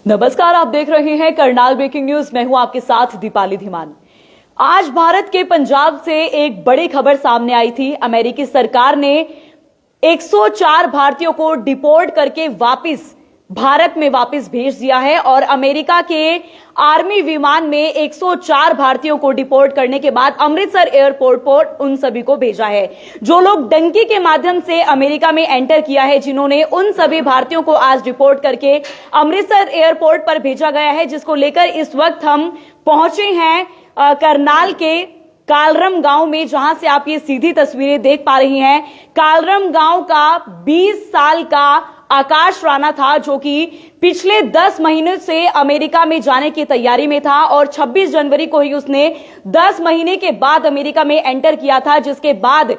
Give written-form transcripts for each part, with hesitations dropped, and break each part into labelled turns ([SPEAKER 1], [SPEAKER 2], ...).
[SPEAKER 1] नमस्कार, आप देख रहे हैं करनाल ब्रेकिंग न्यूज। मैं हूं आपके साथ दीपाली धीमान। आज भारत के पंजाब से एक बड़ी खबर सामने आई थी। अमेरिकी सरकार ने 104 भारतीयों को डिपोर्ट करके भारत में वापस भेज दिया है और अमेरिका के आर्मी विमान में 104 भारतीयों को डिपोर्ट करने के बाद अमृतसर एयरपोर्ट पर उन सभी को भेजा है। जो लोग डंकी के माध्यम से अमेरिका में एंटर किया है, जिन्होंने उन सभी भारतीयों को आज डिपोर्ट करके अमृतसर एयरपोर्ट पर भेजा गया है, जिसको लेकर इस वक्त हम पहुंचे हैं करनाल के कालरम गांव में, जहां से आप ये सीधी तस्वीरें देख पा रही हैं। कालरम गांव का 20 साल का आकाश राणा था, जो कि पिछले 10 महीने से अमेरिका में जाने की तैयारी में था और 26 जनवरी को ही उसने 10 महीने के बाद अमेरिका में एंटर किया था, जिसके बाद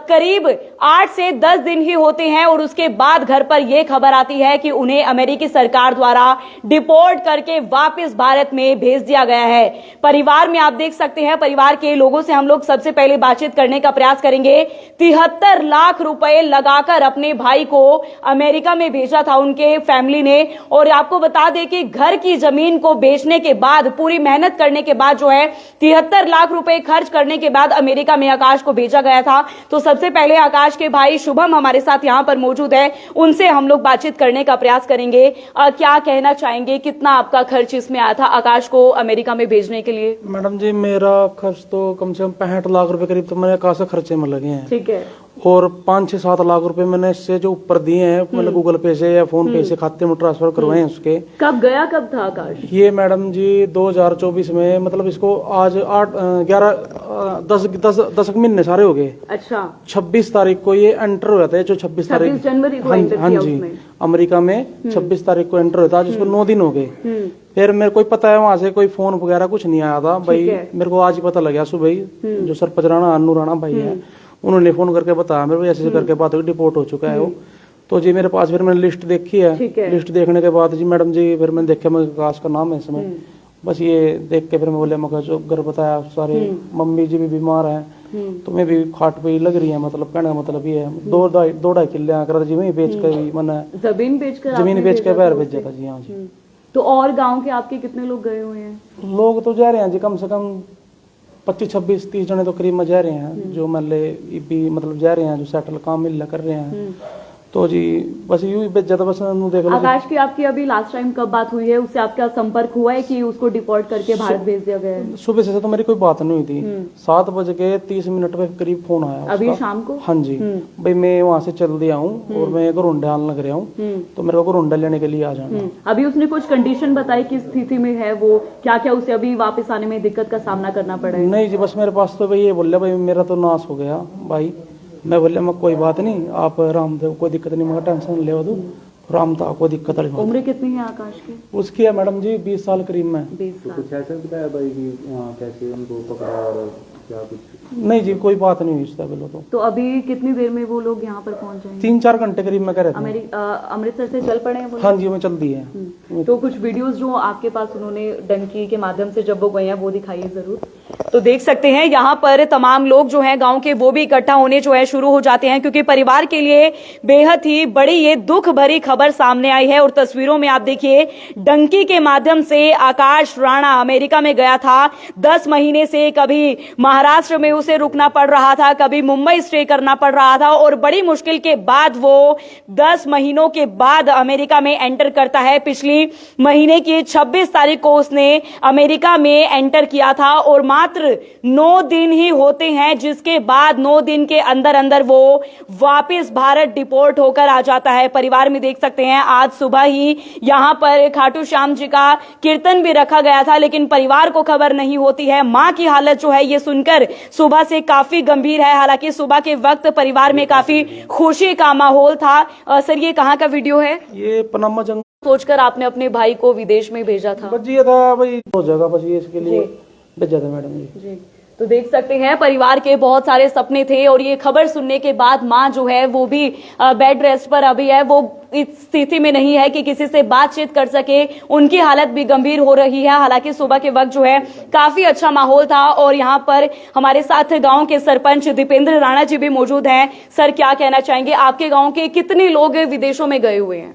[SPEAKER 1] करीब 8 से 10 दिन ही होते हैं और उसके बाद घर पर यह खबर आती है कि उन्हें अमेरिकी सरकार द्वारा डिपोर्ट करके वापस भारत में भेज दिया गया है। परिवार में आप देख सकते हैं, परिवार के लोगों से हम लोग सबसे पहले बातचीत करने का प्रयास करेंगे। 73 लाख रुपए लगाकर अपने भाई को अमेरिका में भेजा था उनके फैमिली ने, और आपको बता दें कि घर की जमीन को बेचने के बाद, पूरी मेहनत करने के बाद जो है 73 लाख रुपए खर्च करने के बाद अमेरिका में आकाश को भेजा गया था। तो सबसे पहले आकाश के भाई शुभम हमारे साथ यहां पर मौजूद है, उनसे हम लोग बातचीत करने का प्रयास करेंगे। क्या कहना चाहेंगे, कितना आपका खर्च इसमें आया था आकाश को अमेरिका में भेजने के लिए?
[SPEAKER 2] मैडम जी, मेरा खर्च तो कम से कम 65 लाख रुपए करीब तो मेरे आकाश से खर्चे में लगे हैं।
[SPEAKER 1] ठीक है।
[SPEAKER 2] और 5-6-7 लाख रुपए मैंने इससे जो ऊपर दिए हैं, मैंने गूगल पे से या फोन पे से खाते में ट्रांसफर करवाए हैं उसके।
[SPEAKER 1] कब गया, कब था आकाश?
[SPEAKER 2] ये मैडम जी 2024 में, मतलब इसको आज 10 महीने सारे हो गए।
[SPEAKER 1] अच्छा।
[SPEAKER 2] 26 तारीख को ये एंटर हुआ था, जो 26 तारीख
[SPEAKER 1] जनवरी को
[SPEAKER 2] हाँ
[SPEAKER 1] किया
[SPEAKER 2] जी
[SPEAKER 1] उसमें।
[SPEAKER 2] अमेरिका में 26 तारीख को एंटर हुआ था, जिसको 9 दिन हो गए। फिर मेरे को पता है वहां से कोई फोन वगैरह कुछ नहीं आया था भाई। मेरे को आज ही पता लगा सुबह ही, जो सरपंच राणा अन्नू राणा भाई है, उन्होंने फोन करके बताया मेरे को, ऐसे करके बात हुई, डिपोर्ट हो चुका है वो। तो जी मेरे पास फिर मैंने लिस्ट देखी है। लिस्ट देखने के बाद जी मैडम जी, फिर मैंने देखा, मैं आकाश का नाम है इसमें, बस ये देख के फिर मैं बोले, मैं जो घर बताया सारे, मम्मी जी भी बीमार है, तो मैं भी खाट पे लग रही है, मतलब कहने का मतलब ये है। 2-2.5 किले आकर जी मैं बेच कर मैंने जमीन बेच के बाहर भेजा था जी। हाँ जी।
[SPEAKER 1] तो और गांव के आपके कितने लोग गए हुए हैं?
[SPEAKER 2] लोग तो जा रहे हैं जी, कम से कम 25-26-30 जने तो करीब में जा रहे हैं, जो मतलब जा रहे हैं, जो सेटल काम मिल कर रहे हैं। तो जी बस यूं ही बेच जाता, बस देख लो।
[SPEAKER 1] आकाश की आपकी अभी लास्ट टाइम कब बात हुई है? उससे आपका संपर्क हुआ है कि उसको डिपोर्ट करके भारत भेज दिया गया है?
[SPEAKER 2] सुबह से तो मेरी कोई बात नहीं हुई थी। 7:30 पे करीब फोन आया
[SPEAKER 1] अभी शाम को।
[SPEAKER 2] हाँ जी भाई, मैं वहाँ से चल दिया हूँ और मैं घरोंडा आने लग रहा हूँ, तो मेरे को घरोंडा लेने के लिए आ जाना।
[SPEAKER 1] अभी उसने कुछ कंडीशन बताई, किस स्थिति में है वो, क्या क्या उसे अभी वापस आने में दिक्कत का सामना करना पड़ा है?
[SPEAKER 2] नहीं जी, बस मेरे पास तो भाई ये बोल रहा, भाई मेरा तो नाश हो गया भाई। मैं बोले, मैं कोई बात नहीं, आप रामदेव कोई दिक्कत नहीं, मगर टेंशन ले दो, राम था कोई दिक्कत नहीं।
[SPEAKER 1] उम्र कितनी है आकाश की?
[SPEAKER 2] उसकी है मैडम जी 20 साल करीब में।
[SPEAKER 1] 20 साल।
[SPEAKER 3] कुछ ऐसा बताया भाई कि कैसे उनको पकड़ा और क्या कुछ?
[SPEAKER 2] नहीं जी, कोई बात नहीं हुई।
[SPEAKER 1] तो अभी कितनी देर में वो लोग यहाँ पर पहुँच जाएंगे?
[SPEAKER 2] 3-4 घंटे करीब में कह रहे थे।
[SPEAKER 1] अमृतसर से चल पड़े हैं वो?
[SPEAKER 2] हाँ जी, वो चल दी है।
[SPEAKER 1] तो कुछ वीडियोस जो आपके पास उन्होंने डंकी के माध्यम से जब वो गए हैं, वो दिखाइए जरूर। तो देख सकते हैं यहाँ पर तमाम लोग जो हैं गांव के, वो भी इकट्ठा होने जो है शुरू हो जाते हैं, क्योंकि परिवार के लिए बेहद ही बड़ी ये दुख भरी खबर सामने आई है। और तस्वीरों में आप देखिए, डंकी के माध्यम से आकाश राणा अमेरिका में गया था। 10 महीने से कभी महाराष्ट्र में उसे रुकना पड़ रहा था, कभी मुंबई स्टे करना पड़ रहा था, और बड़ी मुश्किल के बाद वो 10 महीनों के बाद अमेरिका में एंटर करता है। पिछली महीने की 26 तारीख को उसने अमेरिका में एंटर किया था और मात्र 9 दिन ही होते हैं, जिसके बाद 9 दिन के अंदर अंदर वो वापस भारत डिपोर्ट होकर आ जाता है। परिवार में देख सकते हैं, आज सुबह ही यहां पर खाटू श्याम जी का कीर्तन भी रखा गया था, लेकिन परिवार को खबर नहीं होती है। मां की हालत जो है ये सुनकर सुबह से काफी गंभीर है। हालांकि सुबह के वक्त परिवार में काफी खुशी का माहौल था। सर, ये कहाँ का वीडियो है?
[SPEAKER 2] ये पनामा जंग
[SPEAKER 1] सोचकर आपने अपने भाई को विदेश में भेजा था?
[SPEAKER 2] बस ये था भाई, हो जाएगा बस ये, इसके लिए भेजा था मैडम जी।
[SPEAKER 1] तो देख सकते हैं, परिवार के बहुत सारे सपने थे और ये खबर सुनने के बाद मां जो है वो भी बेड रेस्ट पर अभी है। वो इस स्थिति में नहीं है कि किसी से बातचीत कर सके, उनकी हालत भी गंभीर हो रही है। हालांकि सुबह के वक्त जो है काफी अच्छा माहौल था और यहाँ पर हमारे साथ गांव के सरपंच दीपेंद्र राणा जी भी मौजूद हैं। सर, क्या कहना चाहेंगे, आपके गांव के कितने लोग विदेशों में गए हुए हैं?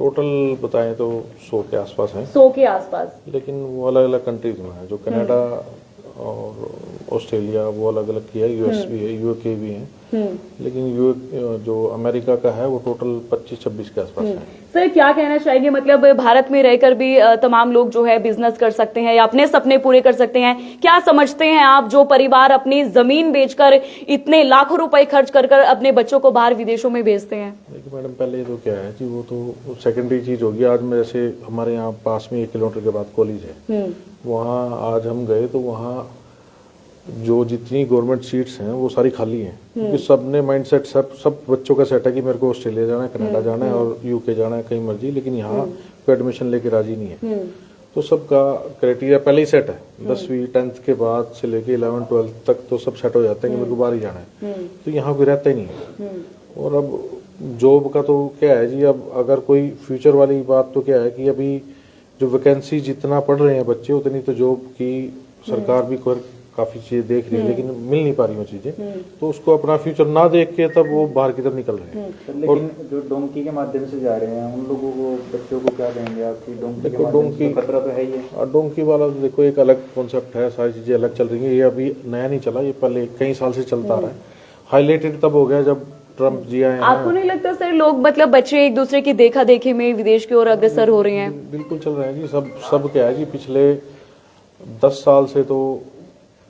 [SPEAKER 4] टोटल बताएं तो 100 के आसपास हैं,
[SPEAKER 1] 100 के आसपास।
[SPEAKER 4] लेकिन वो अलग अलग कंट्रीज में है। जो कनाडा और ऑस्ट्रेलिया वो अलग अलग की है, यूएस भी है, यूके भी है, लेकिन जो अमेरिका का है वो टोटल 25-26 के आसपास है।
[SPEAKER 1] सर क्या कहना चाहेंगे, मतलब भारत में रहकर भी तमाम लोग जो है बिजनेस कर सकते हैं या अपने सपने पूरे कर सकते हैं, क्या समझते हैं आप जो परिवार अपनी जमीन बेचकर इतने लाखों रुपए खर्च कर अपने बच्चों को बाहर विदेशों में भेजते हैं?
[SPEAKER 4] देखिए मैडम, पहले तो क्या है कि वो तो सेकेंडरी चीज होगी। आज में जैसे हमारे यहाँ पास में 1 किलोमीटर के बाद कॉलेज है, वहाँ आज हम गए तो वहाँ जो जितनी गवर्नमेंट सीट्स हैं वो सारी खाली हैं, क्योंकि सबने माइंडसेट सब बच्चों का सेट है कि मेरे को ऑस्ट्रेलिया जाना है, कनाडा जाना है और यूके जाना है, कहीं मर्जी, लेकिन यहाँ कोई एडमिशन लेके राजी नहीं है। तो सबका क्राइटेरिया पहले ही सेट है, 10वीं 10th के बाद से लेके 11th 12th तक तो सब सेट हो जाते हैं कि मेरे को बाहर ही जाना है, तो यहाँ कोई रहता ही नहीं है। और अब जॉब का तो क्या है जी, अब अगर कोई फ्यूचर वाली बात तो क्या है कि अभी जो वैकेंसी जितना पढ़ रहे हैं बच्चे उतनी तो जॉब की सरकार भी काफी चीजें देख रही है, लेकिन मिल नहीं पा रही वो चीजें, तो उसको अपना फ्यूचर ना देख के तब वो बाहर की तरफ निकल रहे हैं।
[SPEAKER 3] लेकिन जो डोंकी के माध्यम से जा रहे हैं उन लोगों को, बच्चों को क्या देंगे आपकी? डोंकी के माध्यम से तो खतरा तो है ही है।
[SPEAKER 4] और डोंकी वाला तो देखो एक अलग कॉन्सेप्ट है, सारी चीजें अलग चल रही है, ये अभी नया नहीं चला, ये पहले कई साल से चलता आ रहा है। हाईलाइटेड तब हो गया जब ट्रम्प जी आए हैं।
[SPEAKER 1] आपको नहीं लगता सर लोग, मतलब बच्चे एक दूसरे की देखा देखी में विदेश की ओर अग्रसर हो रहे हैं?
[SPEAKER 4] बिल्कुल चल रहा है जी, सब क्या है जी, पिछले 10 साल से तो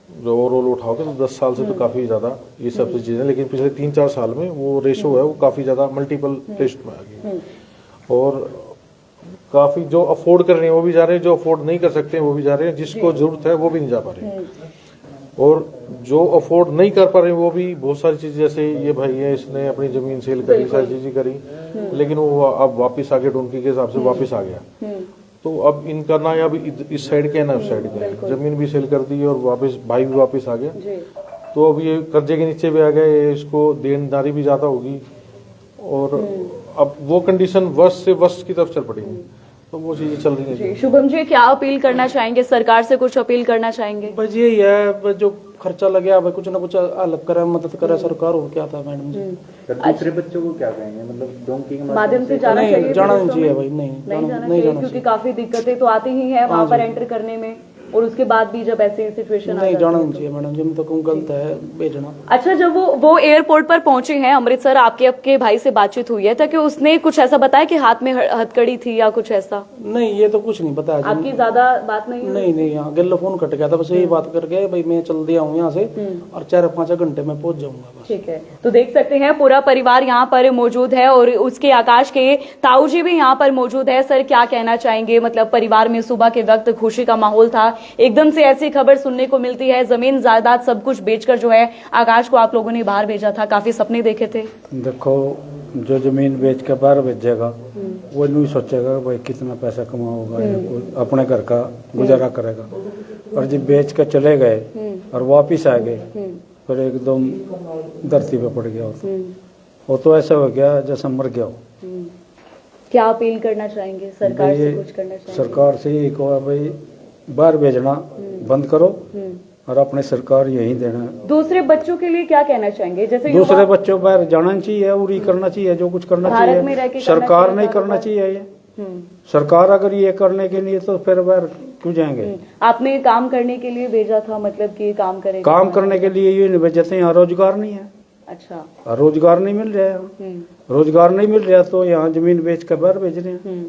[SPEAKER 4] जो ओवरऑल उठाओगे तो 10 साल से तो काफी ज्यादा ये सब चीजें, लेकिन पिछले 3-4 साल में वो रेशो है वो काफी ज्यादा मल्टीपल टेस्ट में आ गई। और काफी जो अफोर्ड कर रहे हैं वो भी जा रहे हैं, जो अफोर्ड नहीं कर सकते हैं वो भी जा रहे हैं, जिसको जरूरत है वो भी नहीं जा पा रहे। और जो अफोर्ड नहीं कर पा रहे वो भी बहुत सारी चीजें, जैसे ये भाई है इसने अपनी जमीन सेल करी, सारी चीजें करी, लेकिन वो अब वापिस आ गया, डोंकी के हिसाब से वापिस आ गया। तो अब इनका ना अब इस साइड के ना उस साइड के, जमीन भी सेल कर दी और वापस भाई भी वापस आ गया, तो अब ये कर्जे के नीचे भी आ गए, इसको देनदारी भी ज्यादा होगी और अब वो कंडीशन वर्ष से वर्ष की तरफ चल पड़ेगी, तो वो चीजें चल रही है।
[SPEAKER 1] शुभम जी क्या अपील करना चाहेंगे, सरकार से कुछ अपील करना चाहेंगे?
[SPEAKER 2] बस यही है, बस जो खर्चा लगे अब कुछ ना कुछ अलग करे, मदद करे सरकार, और क्या था मैडम जी।
[SPEAKER 3] दूसरे बच्चों को क्या कहेंगे, मतलब डोंकी के
[SPEAKER 1] माध्यम से जाना चाहिए?
[SPEAKER 2] नहीं जाना नहीं चाहिए भाई, नहीं
[SPEAKER 1] जाना चाहिए, क्योंकि काफी दिक्कतें तो आती ही है वहाँ पर एंटर करने में, और उसके बाद भी जब ऐसी सिचुएशन
[SPEAKER 2] नहीं जाना नहीं चाहिए मैडम जी, तो कौन गलत है भेजना।
[SPEAKER 1] अच्छा, जब वो एयरपोर्ट पर पहुंचे हैं अमृतसर, आपके भाई से बातचीत हुई है ताकि उसने कुछ ऐसा बताया कि हाथ में हथकड़ी थी या कुछ ऐसा?
[SPEAKER 2] नहीं, ये तो कुछ नहीं बताया।
[SPEAKER 1] आपकी ज्यादा बात नहीं?
[SPEAKER 2] नहीं, यहाँ गिल्ला फोन कट गया था, बस यही बात करके भाई मैं चल दिया हूँ यहाँ से और 4-5 घंटे में पहुंच जाऊंगा बस।
[SPEAKER 1] ठीक है, तो देख सकते हैं पूरा परिवार यहाँ पर मौजूद है और उसके आकाश के ताऊ जी भी यहाँ पर मौजूद है। सर क्या कहना चाहेंगे, मतलब परिवार में सुबह के वक्त खुशी का माहौल था, एकदम से ऐसी खबर सुनने को मिलती है, जमीन जायदाद सब कुछ बेचकर जो है आकाश को आप लोगों ने बाहर भेजा था, काफी सपने देखे थे।
[SPEAKER 5] देखो, जो जमीन बेच के बाहर भेजेगा वो नहीं सोचेगा भाई कितना पैसा कमाओगा या कोई अपने घर का गुजारा करेगा, और जब बेच के चले गए और वापिस आ गए फिर एकदम धरती पे पड़ गया वो तो ऐसा हो गया जैसा मर गया हो।
[SPEAKER 1] क्या अपील करना चाहेंगे सरकार से, कुछ करना चाहेंगे?
[SPEAKER 5] सरकार से यही कहो भाई बाहर भेजना बंद करो और अपने सरकार यही देना।
[SPEAKER 1] दूसरे बच्चों के लिए क्या कहना चाहेंगे, जैसे
[SPEAKER 5] दूसरे बच्चों बाहर जाना चाहिए और ये करना चाहिए जो कुछ करना चाहिए, सरकार नहीं करना चाहिए ये। सरकार अगर ये करने के लिए तो फिर बाहर क्यों जाएंगे?
[SPEAKER 1] आपने काम करने के लिए भेजा था, मतलब कि काम करेंगे?
[SPEAKER 5] काम करने के लिए ये नहीं भेजते, यहाँ रोजगार नहीं है।
[SPEAKER 1] अच्छा,
[SPEAKER 5] रोजगार नहीं मिल रहा है, रोजगार नहीं मिल रहा तो यहाँ जमीन बेच कर बाहर भेज रहे हैं,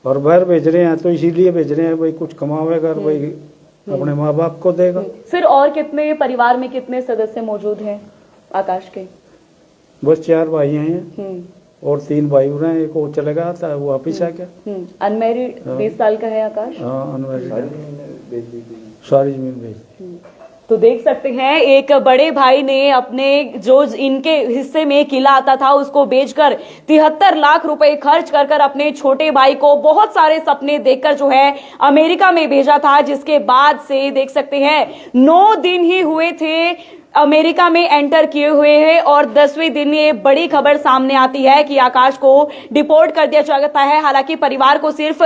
[SPEAKER 5] और बाहर भेज रहे हैं तो इसीलिए भेज रहे हैं भाई कुछ कमावेगा भाई अपने माँ बाप को देगा।
[SPEAKER 1] फिर और कितने परिवार में कितने सदस्य मौजूद हैं आकाश के?
[SPEAKER 5] बस 4 भाई हैं और 3 भाई हो रहे हैं, एक वो चले गया था वो वापिस आ गया।
[SPEAKER 1] अनमैरिड 20 साल का है आकाश?
[SPEAKER 5] हाँ, अनमैरिड, सारी जमीन बेच दी।
[SPEAKER 1] तो देख सकते हैं एक बड़े भाई ने अपने जो इनके हिस्से में किला आता था उसको बेचकर 73 लाख रुपए खर्च कर अपने छोटे भाई को बहुत सारे सपने देखकर जो है अमेरिका में भेजा था, जिसके बाद से देख सकते हैं 9 दिन ही हुए थे अमेरिका में एंटर किए हुए हैं और 10वें दिन ये बड़ी खबर सामने आती है कि आकाश को डिपोर्ट कर दिया जाता है। हालांकि परिवार को सिर्फ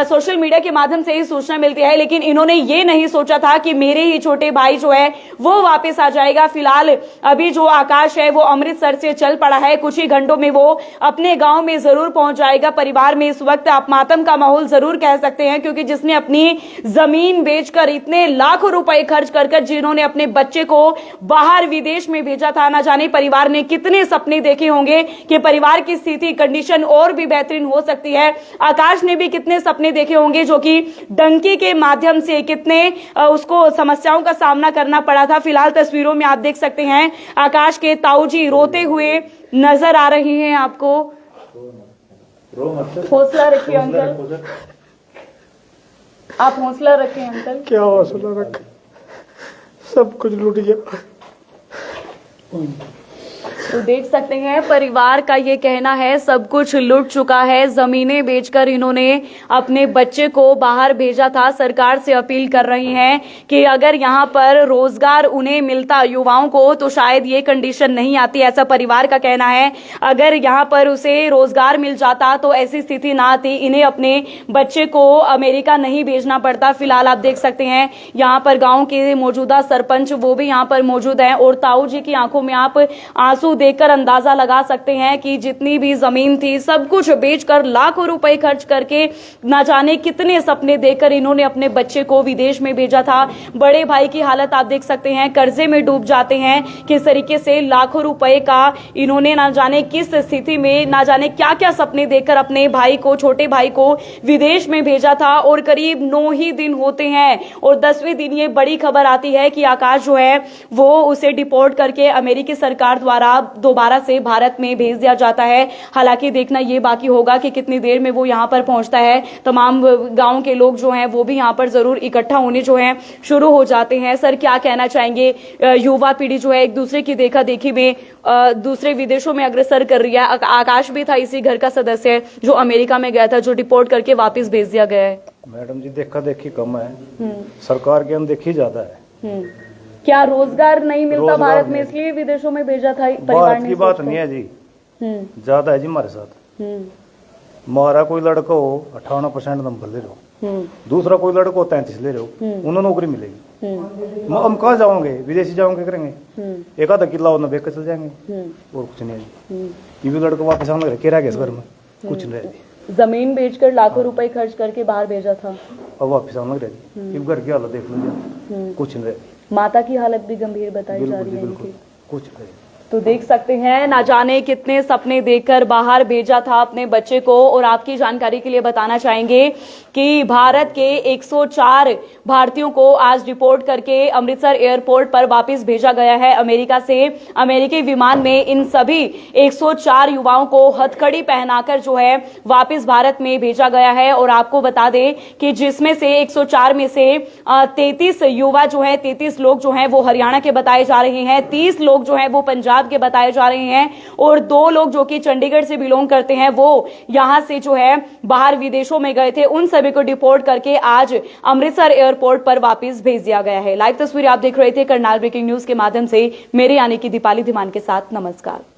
[SPEAKER 1] सोशल मीडिया के माध्यम से ही सूचना मिलती है, लेकिन इन्होंने ये नहीं सोचा था कि मेरे ही छोटे भाई जो है वो वापस आ जाएगा। फिलहाल अभी जो आकाश है वो अमृतसर से चल पड़ा है, कुछ ही घंटों में वो अपने गांव में जरूर पहुंच जाएगा। परिवार में इस वक्त आप मातम का माहौल जरूर कह सकते हैं, क्योंकि जिसने अपनी जमीन बेचकर इतने लाखों रुपए खर्च कर जिन्होंने अपने बच्चे को बाहर विदेश में भेजा था, ना जाने परिवार ने कितने सपने देखे होंगे कि परिवार की स्थिति कंडीशन और भी बेहतरीन हो सकती है। आकाश ने भी कितने सपने देखे होंगे जो कि डंकी के माध्यम से कितने उसको समस्याओं का सामना करना पड़ा था। फिलहाल तस्वीरों में आप देख सकते हैं आकाश के ताऊजी रोते हुए नजर आ रहे हैं आपको। हौसला रखिए अंकल, आप हौसला रखें अंकल।
[SPEAKER 5] क्या हौसला रख, सब कुछ लूट गया।
[SPEAKER 1] तो देख सकते हैं परिवार का ये कहना है सब कुछ लूट चुका है, जमीनें बेचकर इन्होंने अपने बच्चे को बाहर भेजा था। सरकार से अपील कर रही हैं कि अगर यहाँ पर रोजगार उन्हें मिलता युवाओं को तो शायद ये कंडीशन नहीं आती, ऐसा परिवार का कहना है। अगर यहाँ पर उसे रोजगार मिल जाता तो ऐसी स्थिति ना आती, इन्हें अपने बच्चे को अमेरिका नहीं भेजना पड़ता। फिलहाल आप देख सकते हैं यहाँ पर गाँव के मौजूदा सरपंच वो भी यहाँ पर मौजूद है और ताऊ जी की आंखों में आप आंसू देखकर अंदाजा लगा सकते हैं कि जितनी भी जमीन थी सब कुछ बेचकर लाखों रुपए खर्च करके ना जाने कितने सपने देखकर इन्होंने अपने बच्चे को विदेश में भेजा था। बड़े भाई की हालत आप देख सकते हैं, कर्जे में डूब जाते हैं। किस तरीके से लाखों रुपए का इन्होंने ना जाने किस स्थिति में ना जाने क्या क्या सपने देखकर अपने भाई को, छोटे भाई को विदेश में भेजा था। और करीब 9 ही दिन होते हैं और 10वें दिन ये बड़ी खबर आती है कि आकाश जो है वो उसे डिपोर्ट करके अमेरिकी सरकार द्वारा दोबारा से भारत में भेज दिया जाता है। हालांकि देखना ये बाकी होगा कि कितनी देर में वो यहाँ पर पहुंचता है। तमाम गांव के लोग जो हैं वो भी यहाँ पर जरूर इकट्ठा होने जो है शुरू हो जाते हैं। सर क्या कहना चाहेंगे, युवा पीढ़ी जो है एक दूसरे की देखा देखी में दूसरे विदेशों में अग्रसर कर रही है। आकाश भी था इसी घर का सदस्य जो अमेरिका में गया था, जो डिपोर्ट करके वापिस भेज दिया गया है।
[SPEAKER 5] मैडम जी देखा देखी कम है, सरकार की अनदेखी ज्यादा है।
[SPEAKER 1] क्या रोजगार नहीं मिलता भारत में इसलिए विदेशों में भेजा था परिवार
[SPEAKER 5] भारत
[SPEAKER 1] ने?
[SPEAKER 5] की बात नहीं है जी, ज्यादा है जी हमारे साथ। हमारा कोई लड़का हो 58% नंबर ले रहे हो, दूसरा कोई लड़का हो 33 ले रहे हो, उन्हें नौकरी मिलेगी। हम कहाँ जाओगे, विदेशी जाओगे करेंगे, एक आधा किला और बेच कर चल जाएंगे और कुछ नहीं है। ये भी लड़का वापस आने लगे रह गए इस घर में, कुछ नहीं रहे।
[SPEAKER 1] जमीन बेचकर लाखों रुपए खर्च करके बाहर भेजा था
[SPEAKER 5] और वापस आने लगे। ये घर की हालत देख लीजिए, कुछ नहीं रहे।
[SPEAKER 1] माता की हालत भी गंभीर बताई जा रही है इनकी।
[SPEAKER 5] कुछ नहीं।
[SPEAKER 1] तो देख सकते हैं ना जाने कितने सपने देखकर बाहर भेजा था अपने बच्चे को। और आपकी जानकारी के लिए बताना चाहेंगे कि भारत के 104 भारतीयों को आज रिपोर्ट करके अमृतसर एयरपोर्ट पर वापस भेजा गया है अमेरिका से। अमेरिकी विमान में इन सभी 104 युवाओं को हथकड़ी पहनाकर जो है वापस भारत में भेजा गया है। और आपको बता दें कि जिसमें से 104 में से 33 युवा जो है 33 लोग जो हैं वो हरियाणा के बताए जा रहे हैं, 30 लोग जो हैं वो पंजाब के बताए जा रहे हैं और 2 लोग जो कि चंडीगढ़ से बिलोंग करते हैं वो यहां से जो है बाहर विदेशों में गए थे। उन सभी को डिपोर्ट करके आज अमृतसर एयरपोर्ट पर वापस भेज दिया गया है। लाइव तस्वीरें आप देख रहे थे करनाल ब्रेकिंग न्यूज के माध्यम से, मेरे यानी कि दीपाली धीमान के साथ। नमस्कार।